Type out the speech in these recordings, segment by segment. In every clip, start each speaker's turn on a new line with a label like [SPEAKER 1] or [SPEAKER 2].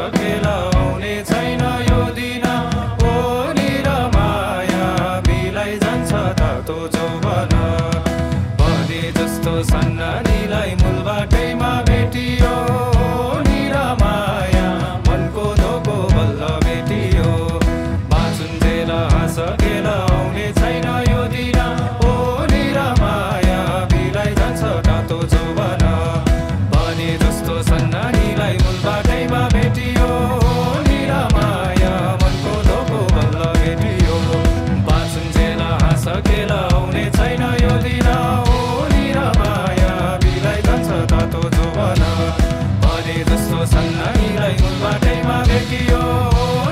[SPEAKER 1] हाँसखेल आउने छैन यो दिन ओ निरमाया बिलाई जान्छ तातो जौवन भने जस्तो सन्नानीलाई मूलबाटैमा भेटियो निरमाया मनको धोको बल्ल भेटियो बाँचुन्जेल हाँसखेल आउने छैन यो दिन ओ निरमाया बिलाई जान्छ तातो जौवन भने जस्तो सन्नानीलाई मूलबाटैमा भेटियो निरमाया मनको धोको बल्ल भेटियो बाँचुन्जेल हाँसखेल आउने छैन यो दिन ओ निरमाया बिलाई जान्छ तातो जौवन भने जस्तो सन्नानीलाई मूलबाटैमा भेटियो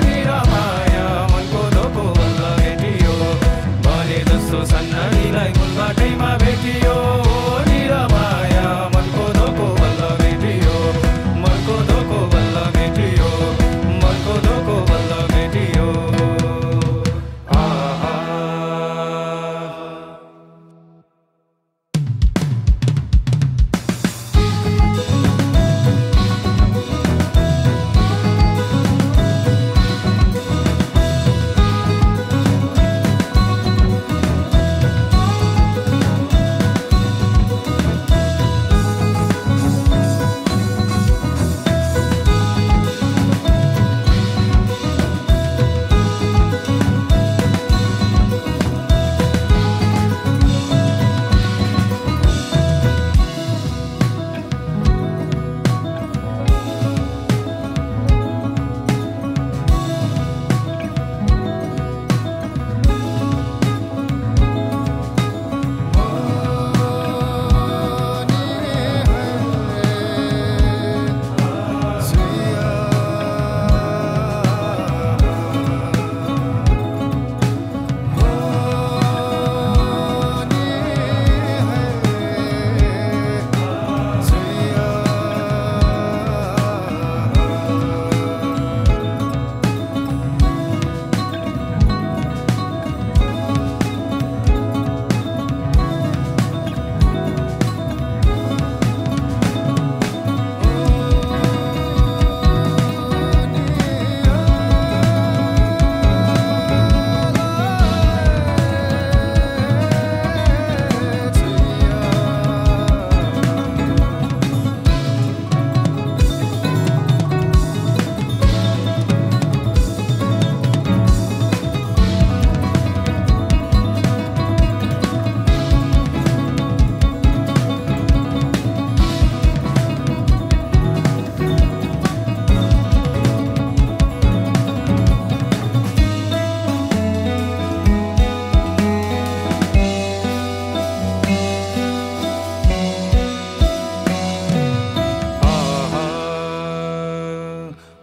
[SPEAKER 1] निरमाया मनको धोको बल्ल भेटियो भने जस्तो सन्नानीलाई मूलबाटैमा भेटियो निरमाया मनको धोको बल्ल भेटियो मनको धोको बल्ल भेटियो मनको धोको बल्ल भेटियो आहा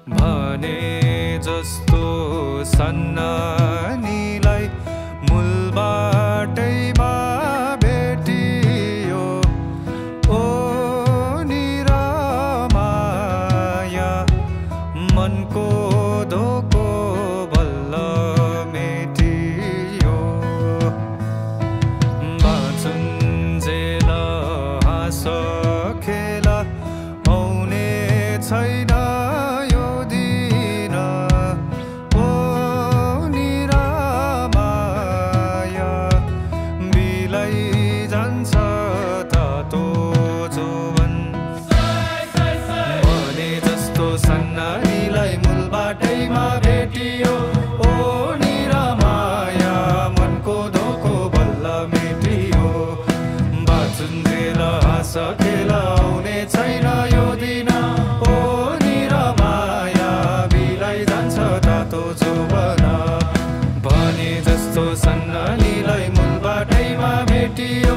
[SPEAKER 1] भने जस्तो सन्नानीलाई मूलबाटैमा भेटियो ओ निरमाया मनको धोको बल्ल मेटियो बाँचुन्जेल हाँसखेल आउने छैन यो दिन ओ निरमाया बिलाई जान्छ तातो जौवन भने जस्तो सन्नानीलाई मूलबाटैमा भेटियो ओ निरमाया मनको धोको बल्ल मेटियो बाँचुन्जेल हाँसखेल आउने छैन यो दिन ओ निरमाया बिलाई जान्छ तातो जौवन भने जस्तो सन्नानीलाई मूलबाटैमा भेटियो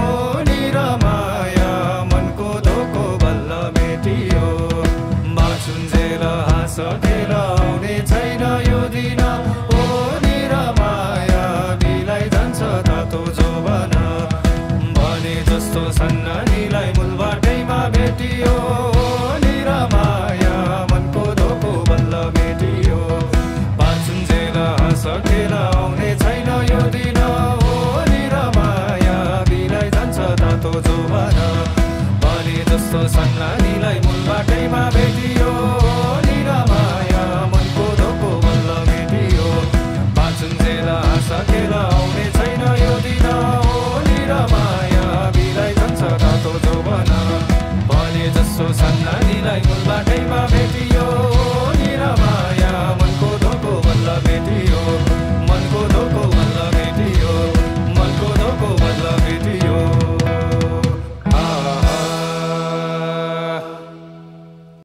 [SPEAKER 1] ओ निरमाया मनको धोको बल्ल मेटियो बाँचुन्जेल हाँसखेल आउने छैन यो दिन